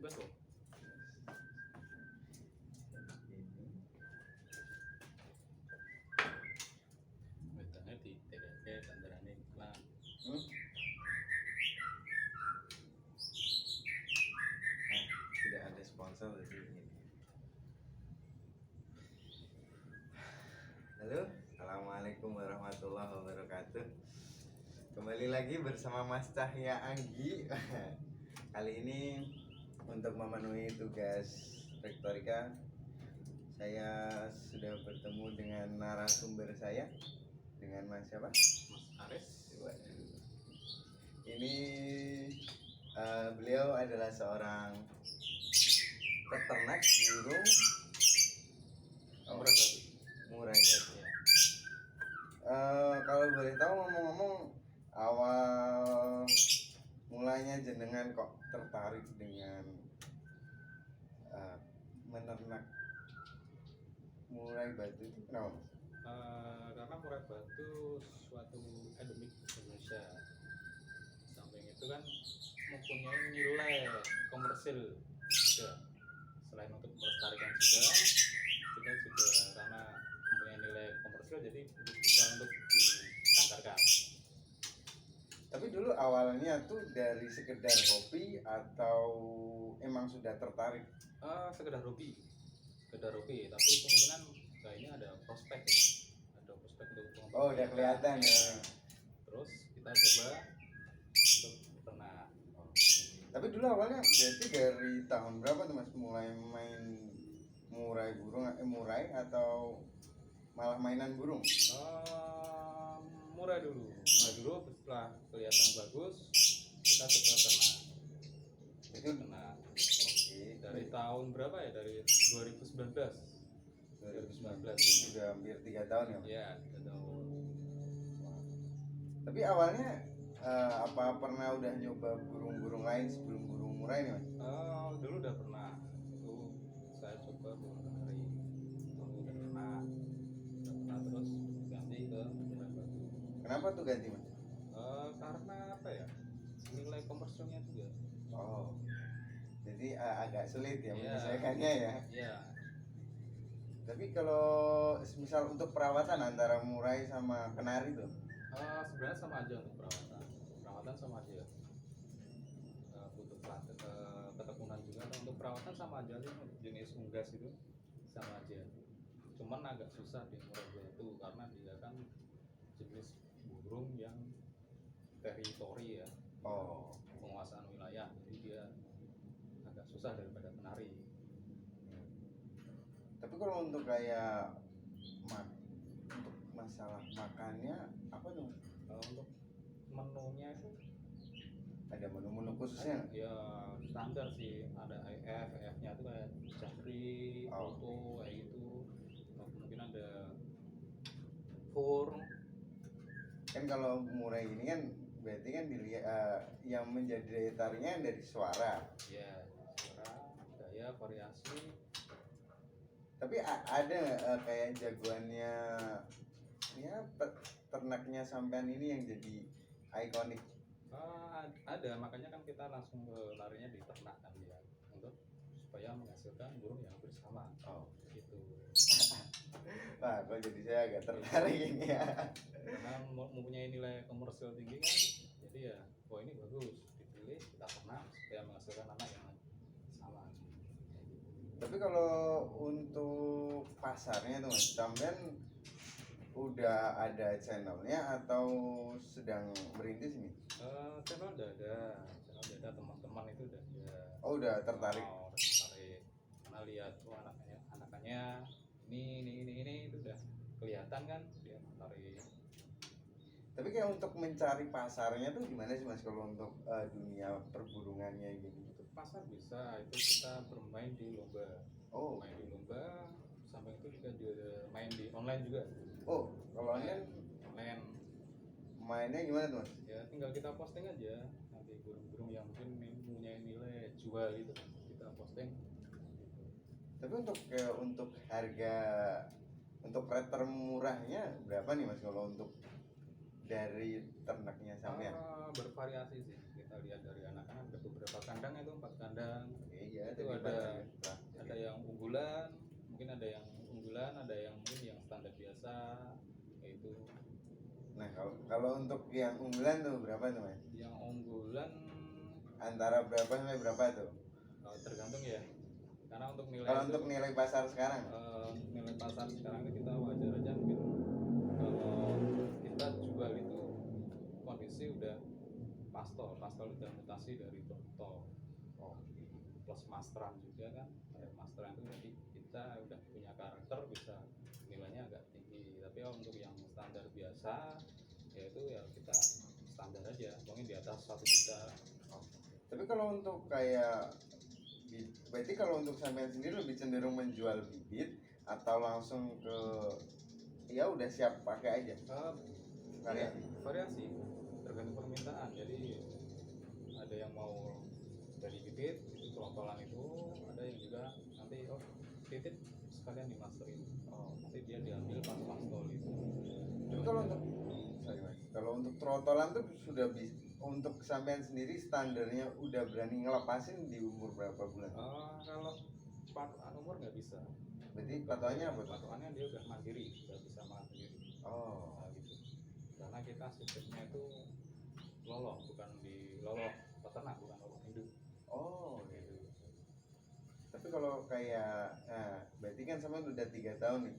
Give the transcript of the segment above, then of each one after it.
Betul. Betulnya di TDP tandarane iklan. Tidak ada sponsor dari ini. Halo, assalamualaikum warahmatullahi wabarakatuh. Kembali lagi bersama Mas Cahya Anggi. Kali ini untuk memenuhi tugas rektorika, saya sudah bertemu dengan narasumber saya, dengan Mas siapa? Mas Aris. Ini beliau adalah seorang peternak burung murai batu. Ya. Kalau boleh tahu, ngomong-ngomong, awal mulanya jenengan kok tertarik dengan menernak murai batu itu kenapa, Mas? Karena murai batu suatu endemik Indonesia. Samping itu kan mempunyai nilai komersil juga. Selain untuk melestarikan juga, kita juga karena mempunyai nilai komersil jadi bisa untuk ditangkarkan. Tapi dulu awalnya tuh dari sekedar hobi atau emang sudah tertarik? Sekedar hobi, tapi kemungkinan kayaknya ada prospek ya. Ada prospek untuk Oh, udah kelihatan ya. Terus kita coba untuk ternak. Tapi dulu awalnya berarti dari tahun berapa tuh, Mas, mulai main murai atau malah mainan burung? Murai dulu setelah kelihatan bagus kita coba ternak. Itu Ternak oke. dari tahun berapa ya, dari 2019 sudah hampir 3 tahun ya, Mas? ya, 3 tahun. Tapi awalnya apa pernah udah nyoba burung-burung lain sebelum burung murai nih, Mas? Dulu udah pernah, itu saya coba burung kanari, udah pernah terus ganti ke murai batu. Kenapa tuh ganti, Mas? Karena apa ya, nilai komersilnya juga. Oh, jadi agak sulit ya Iya. menyelesaikannya ya. Iya. Tapi kalau misal untuk perawatan antara murai sama kenari tuh, Sebenarnya sama aja untuk perawatan sama aja. Butuh ketekunan juga. Untuk perawatan sama aja sih, jenis unggas itu sama aja. Cuman agak susah di murai batu karena dia kan jenis burung yang teritori ya. oh, Penguasaan wilayah, jadi dia agak susah daripada kenari. tapi kalau untuk kayak untuk masalah makannya apa tuh, Mas? Untuk menunya itu Ada menu-menu khususnya? ya standar sih, ada EF nya itu kayak jangkrik, Oh. foto kayak gitu. Mungkin ada dapur. Kan kalau murai ini kan berarti kan dilihat yang menjadi daya tariknya dari suara. Ya, suara, gaya, variasi. Tapi ada nggak kayak jagoannya ya ternaknya sampean ini yang jadi ikonik? Ada, makanya kan kita langsung larinya di ternak kan ya, untuk supaya menghasilkan burung yang bersama. Oh. Gitu. Wah, kok jadi saya agak tertarik ini ya. Karena mempunyai nilai komersial tinggi kan, jadi ya, oh ini bagus, dipilih kita ternak supaya menghasilkan anak yang sama. Tapi kalau untuk pasarnya tuh Mas, sampean udah ada channelnya atau sedang merintis nih? Channel udah ada, teman-teman itu udah ada. Oh, udah tertarik. Udah tertarik. Karena lihat, oh anaknya ini itu udah kelihatan kan dia tertarik. Tapi kayak untuk mencari pasarnya tuh gimana sih Mas kalau untuk dunia perburungannya gitu? Pasar bisa, itu kita bermain di lomba. Oh, Main di lomba, sampai itu juga main di online juga. oh, kalau online Online. mainnya gimana tuh Mas? Ya tinggal kita posting aja nanti burung-burung yang mungkin punya nilai jual gitu kita posting. Tapi untuk harga untuk rate termurahnya berapa nih Mas kalau untuk dari ternaknya sampean? Bervariasi sih, kita lihat dari anak-anak, ada beberapa kandang itu 4 kandang. Iya, Itu ada yang unggulan, mungkin ada yang unggulan, ada yang mungkin yang standar biasa itu. Nah, kalau untuk yang unggulan tuh berapa tuh Mas? Yang unggulan Antara berapa sampai berapa tuh? tergantung ya, karena untuk nilai Kalau untuk nilai pasar sekarang? nilai pasar sekarang itu kita wajar aja mungkin kalau kita jual itu kondisi udah pastol udah mutasi dari Broto. Oh, Plus masteran juga kan, ada masteran itu jadi kita udah punya karakter, bisa nilainya agak tinggi. Tapi untuk yang standar biasa yaitu ya kita standar aja, mungkin di atas 1 juta. tapi kalau untuk kayak berarti kalau untuk sampean sendiri lebih cenderung menjual bibit atau langsung ke ya udah siap pakai aja? Variasi tergantung permintaan. Jadi ada yang mau dari bibit itu trompelan itu, ada yang juga nanti titip sekalian dimasterin. Nanti dia diambil pas pastol itu. Tapi kalau untuk sorry Mas, kalau untuk trotolan tuh sudah bisa, untuk sampean sendiri standarnya udah berani ngelepasin di umur berapa bulan? Kalau patokan umur nggak bisa. Berarti patokannya apa tuh? Patokannya dia udah mandiri, udah bisa makan sendiri. Oh, Gitu. Karena kita sistemnya itu loloh, bukan di loloh peternak, bukan loloh induk. oh gitu. Tapi kalau kayak, nah, berarti kan sampean udah 3 tahun nih.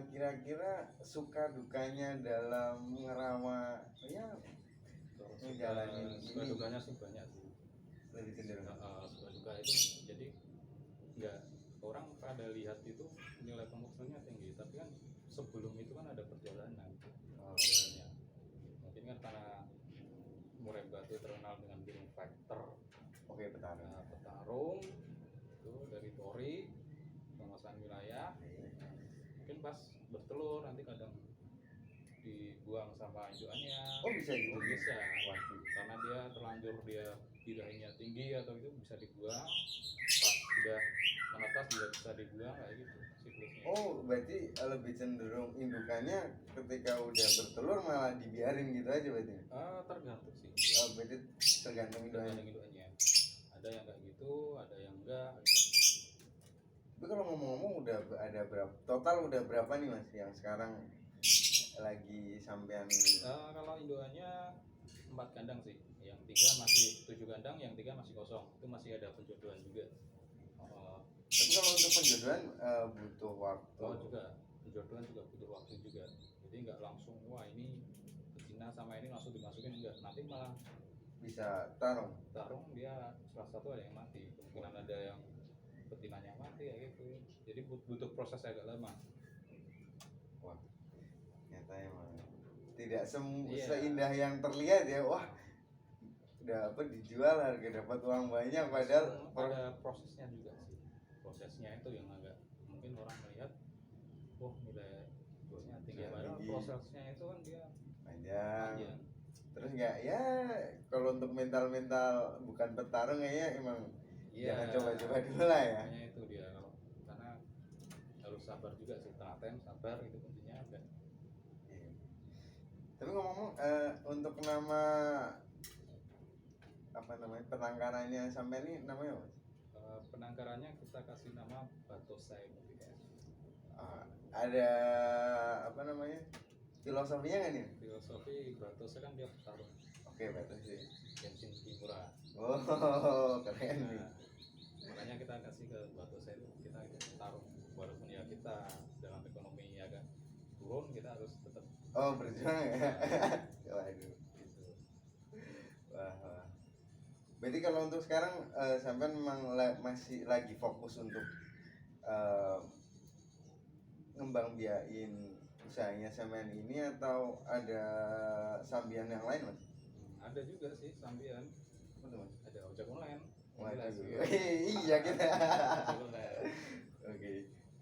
Kira-kira suka dukanya dalam ngerawat ya ngejalanin Suka ini dukanya sih banyak sih. lebih cenderung. Suka duka itu jadi nggak, orang pada lihat itu nilai komersialnya tinggi, tapi kan sebelum itu kan ada perjalanan. Perjalanannya mungkin kan karena Murai Batu terkenal dengan burung fighter. Oke, petani. Petarung itu dari Tori, penguasaan wilayah. Mungkin pas bertelur nanti kadang dibuang sama indukannya. Oh, bisa gitu. Bisa. Waduh. Karena dia terlanjur dia birahinya tinggi atau itu bisa dibuang. Pas sudah menetas juga bisa dibuang kayak gitu siklusnya. Oh, berarti lebih cenderung indukannya ketika udah bertelur malah dibiarin gitu aja berarti? Tergantung sih. Oh, berarti tergantung indukannya. Tergantung indukannya. Ada yang kayak gitu, ada yang enggak. Tapi kalau ngomong-ngomong udah ada berapa? Total udah berapa nih Mas yang sekarang lagi sampean? Kalau indukannya 4 kandang sih. Yang 3 masih 7 kandang, yang 3 masih kosong. Itu masih ada penjodohan juga. Tapi kalau untuk penjodohan butuh waktu. Juga penjodohan juga butuh waktu juga. Jadi nggak langsung wah ini betina sama ini langsung dimasukin, enggak. Nanti malah Bisa tarung. dia salah satu ada yang mati, kemungkinan ada yang betinanya mati kayak gitu. Jadi butuh proses agak lama. Wah, ternyata emang tidak Iya. seindah yang terlihat ya. Wah, udah apa dijual harga dapat uang banyak padahal Ada prosesnya juga sih. Prosesnya itu yang agak mungkin orang melihat, wah nilai resikonya tinggi. Ya, Padahal tinggi. prosesnya itu kan dia Panjang. panjang. Terus nggak ya, kalau untuk mental bukan petarung ya emang jangan coba-coba dulu lah ya. Makanya itu dia kalau karena harus sabar juga sih, telaten sabar itu kuncinya ada. Iya. Tapi ngomong-ngomong, untuk nama apa namanya penangkarannya sampai ini namanya apa? Penangkarannya kita kasih nama Batosai Modified. Ada apa namanya filosofinya nggak nih? Filosofi Batosai kan dia petarung Oke, batas sih. Genshin Kimura. Oh, keren nih. Nah, makanya kita kasih ke Batosai itu kita petarung, walaupun ya kita dalam ekonomi agak turun, kita harus tetap Oh, berjuang ya. Waduh. gitu. Wah. Berarti kalau untuk sekarang sampai memang masih lagi fokus untuk ngembang biayain usahanya sampean ini atau ada sambian yang lain mas? Ada juga sih sambian, Apa tuh mas? ada ojek online. Waduh. Iya kita. Ojek online. Oke.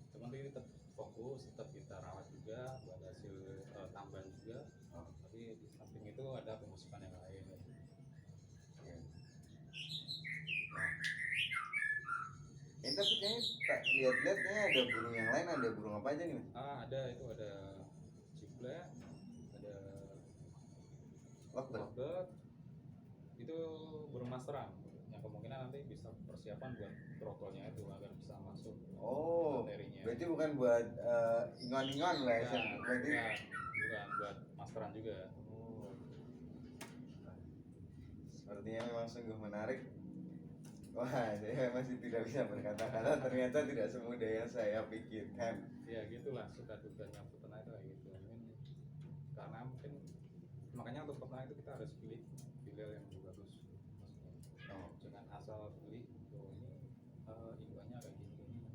Cuman kita tetap fokus, tetap kita rawat juga buat hasil tambahan juga. Oh. Tapi di samping itu ada pemasukan yang lain. Oke. Nah. Ini tapi kayaknya tak lihat-lihat kayaknya ada burung yang lain, ada burung apa aja nih mas? Ada itu ada ciblek, ada Lovebird. lovebird, itu burung masteran yang kemungkinan nanti bisa persiapan buat trotoarnya itu agar bisa masuk Oh, materinya. berarti bukan buat ingon-ingon lah ya? Ya, Berarti. bukan buat masteran juga. Oh. Sepertinya memang sungguh menarik. Wah, saya masih tidak bisa berkata-kata. Ternyata tidak semudah yang saya pikirkan. Ya gitulah suka dukanya peternak itu kayak gitu. Mungkin karena mungkin makanya untuk peternak itu kita harus pilih yang bagus. Maksudnya jangan asal pilih oh ini ibuannya kayak gini.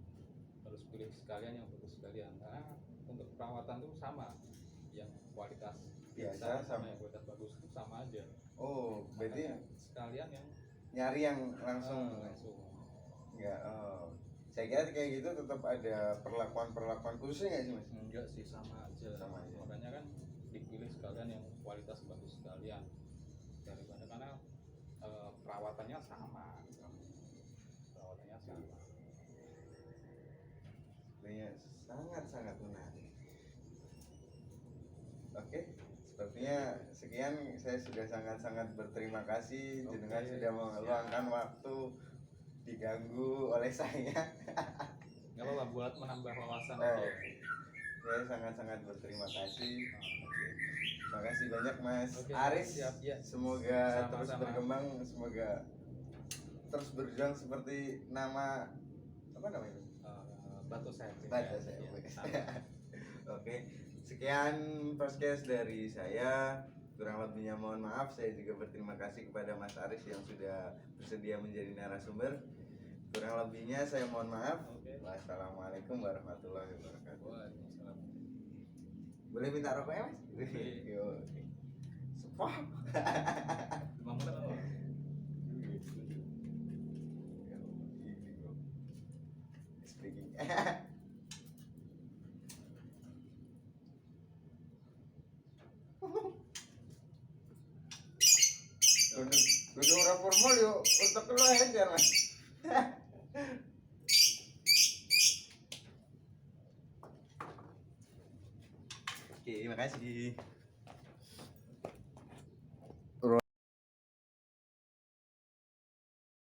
Harus pilih sekalian yang bagus sekalian, karena untuk perawatan tuh sama, yang kualitas Biasa sama sama. yang kualitas bagus itu sama aja. Oh, berarti Makanya sekalian yang nyari yang langsung. langsung. Enggak. Oh. Saya kira kayak gitu tetap ada perlakuan khususnya nggak sih mas? Enggak sih, sama aja. Sama aja. Makanya kan dipilih sekalian yang kualitas bagus sekalian, daripada karena perawatannya sama. Perawatannya sama. Sebenarnya sangat-sangat menarik. Oke, sepertinya sekian. Saya sudah sangat-sangat berterima kasih jenengan Oke, sudah meluangkan waktu diganggu oleh saya. Nggak apa-apa, buat menambah wawasan Oh, aja. saya sangat-sangat berterima kasih. Terima kasih banyak Mas Oke, Aris. siap, ya. Semoga terus Sama-sama. berkembang, semoga terus berjuang seperti nama apa namanya? Batu saya. Batu saya. Ya, sama. Oke, sekian podcast dari saya. Kurang lebihnya mohon maaf. Saya juga berterima kasih kepada Mas Aris yang sudah bersedia menjadi narasumber. Kurang lebihnya saya mohon maaf. Oke. Wassalamualaikum warahmatullahi wabarakatuh. Waalaikumsalam. Boleh minta rokoknya mas? Boleh. Yo. Sepah. 5 menit apa? Speaking. Kudu orang formal yuk untuk keluar aja mas. Oke, terima kasih.